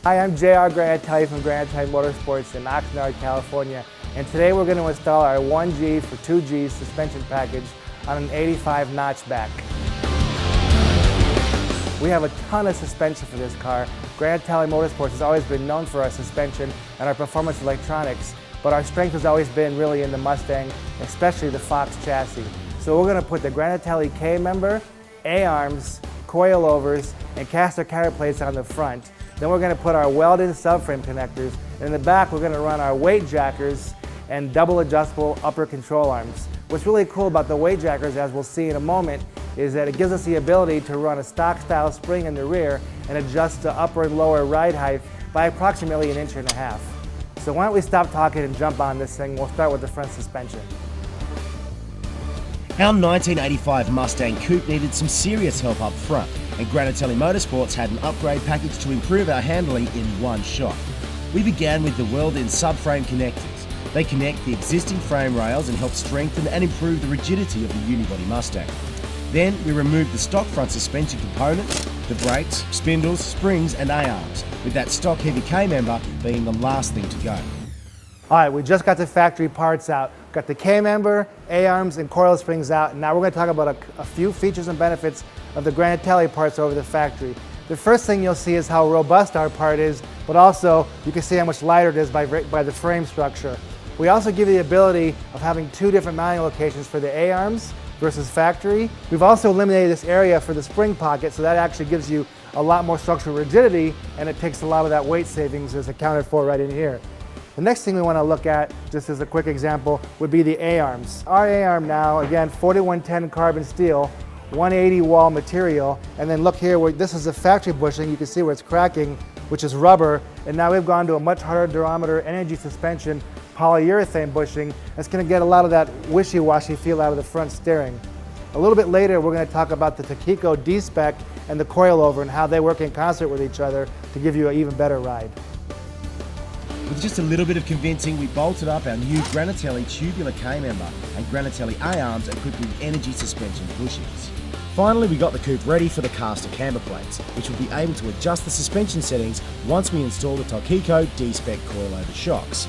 Hi, I'm J.R. Granatelli from Granatelli Motorsports in Oxnard, California, and today we're going to install our 1G for 2G suspension package on an 85 notchback. We have a ton of suspension for this car. Granatelli Motorsports has always been known for our suspension and our performance electronics, but our strength has always been really in the Mustang, especially the Fox chassis. So we're going to put the Granatelli K-member, A-arms, coilovers, and caster counterplates on the front. Then we're going to put our welded subframe connectors, and in the back we're going to run our weight jackers and double adjustable upper control arms. What's really cool about the weight jackers, as we'll see in a moment, is that it gives us the ability to run a stock style spring in the rear and adjust the upper and lower ride height by approximately 1.5 inches. So why don't we stop talking and jump on this thing. We'll start with the front suspension. Our 1985 Mustang Coupe needed some serious help up front, and Granatelli Motorsports had an upgrade package to improve our handling in one shot. We began with the welded subframe connectors. They connect the existing frame rails and help strengthen and improve the rigidity of the unibody Mustang. Then we removed the stock front suspension components, the brakes, spindles, springs and A-arms, with that stock heavy K-member being the last thing to go. All right, we just got the factory parts out. Got the K-member, A-arms, and coil springs out, and now we're going to talk about a few features and benefits of the Granatelli parts over the factory. The first thing you'll see is how robust our part is, but also you can see how much lighter it is by the frame structure. We also give you the ability of having 2 different mounting locations for the A-arms versus factory. We've also eliminated this area for the spring pocket, so that actually gives you a lot more structural rigidity, and it takes a lot of that weight savings is accounted for right in here. The next thing we want to look at, just as a quick example, would be the A-arms. Our A-arm now, again, 4110 carbon steel, 180 wall material, and then look here, where this is a factory bushing. You can see where it's cracking, which is rubber, and now we've gone to a much harder durometer energy suspension polyurethane bushing. That's going to get a lot of that wishy-washy feel out of the front steering. A little bit later, we're going to talk about the Takiko D-Spec and the coilover and how they work in concert with each other to give you an even better ride. With just a little bit of convincing, we bolted up our new Granatelli tubular K-member and Granatelli A-arms equipped with energy suspension bushings. Finally, we got the coupe ready for the caster camber plates, which will be able to adjust the suspension settings once we install the Takiko D-Spec coilover shocks.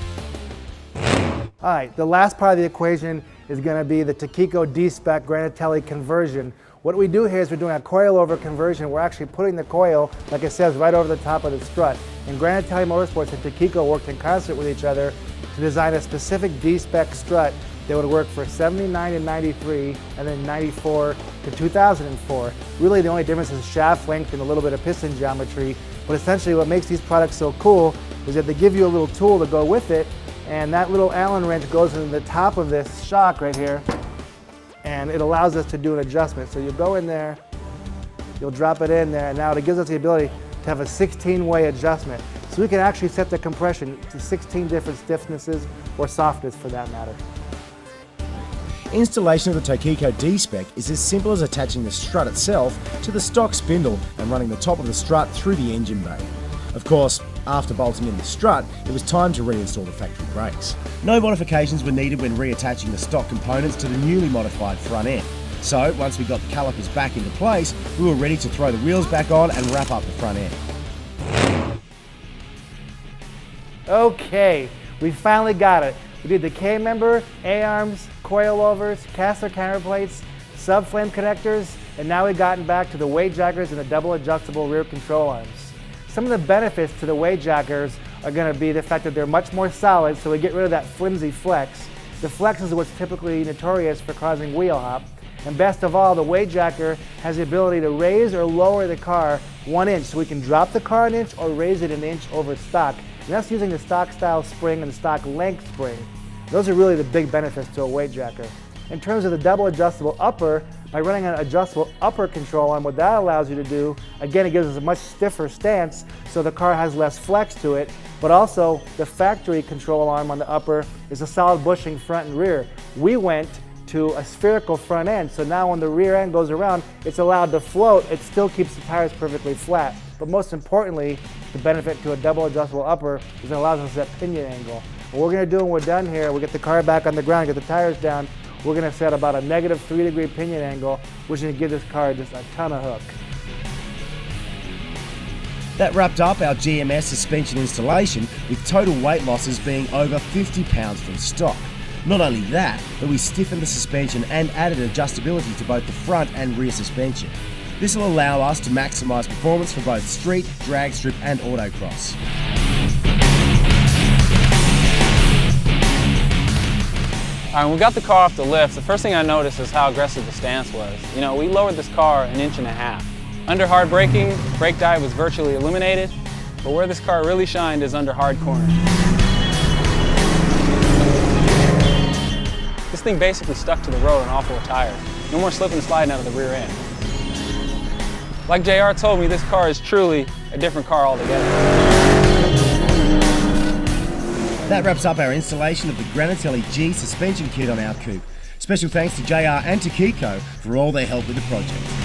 All right, the last part of the equation is going to be the Takiko D-Spec Granatelli conversion. What we do here is we're doing a coilover conversion. We're actually putting the coil, like it says, right over the top of the strut. And Granatelli Motorsports and Takiko worked in concert with each other to design a specific D-Spec strut that would work for 79 and 93, and then 94 to 2004. Really the only difference is shaft length and a little bit of piston geometry, but essentially what makes these products so cool is that they give you a little tool to go with it, and that little Allen wrench goes into the top of this shock right here, and it allows us to do an adjustment. So you go in there, you'll drop it in there, and now it gives us the ability to have a 16-way adjustment. So we can actually set the compression to 16 different stiffnesses or softness for that matter. Installation of the Takiko D-Spec is as simple as attaching the strut itself to the stock spindle and running the top of the strut through the engine bay. Of course, after bolting in the strut, it was time to reinstall the factory brakes. No modifications were needed when reattaching the stock components to the newly modified front end. So, once we got the calipers back into place, we were ready to throw the wheels back on and wrap up the front end. Okay, we finally got it. We did the K-member, A-arms, coilovers, caster counterplates, subframe connectors, and now we've gotten back to the weight jackers and the double adjustable rear control arms. Some of the benefits to the weight jackers are going to be the fact that they're much more solid, so we get rid of that flimsy flex. The flex is what's typically notorious for causing wheel hop. And best of all, the weight jacker has the ability to raise or lower the car 1 inch, so we can drop the car 1 inch or raise it 1 inch over stock. And that's using the stock style spring and the stock length spring. Those are really the big benefits to a weight jacker. In terms of the double adjustable upper, by running an adjustable upper control arm, what that allows you to do, again, it gives us a much stiffer stance, so the car has less flex to it, but also the factory control arm on the upper is a solid bushing front and rear. We went to a spherical front end, so now when the rear end goes around, it's allowed to float. It still keeps the tires perfectly flat. But most importantly, the benefit to a double adjustable upper is it allows us that pinion angle. What we're going to do when we're done here, we get the car back on the ground, get the tires down, we're going to set about a -3-degree pinion angle, which is going to give this car just a ton of hook. That wrapped up our GMS suspension installation, with total weight losses being over 50 pounds from stock. Not only that, but we stiffened the suspension and added adjustability to both the front and rear suspension. This will allow us to maximise performance for both street, drag strip and autocross. Alright, when we got the car off the lift, the first thing I noticed is how aggressive the stance was. You know, we lowered this car 1.5 inches. Under hard braking, brake dive was virtually eliminated, but where this car really shined is under hard corner. This thing basically stuck to the road on all 4 tires. No more slipping and sliding out of the rear end. Like JR told me, this car is truly a different car altogether. That wraps up our installation of the Granatelli G suspension kit on our Coupe. Special thanks to JR and to Kiko for all their help with the project.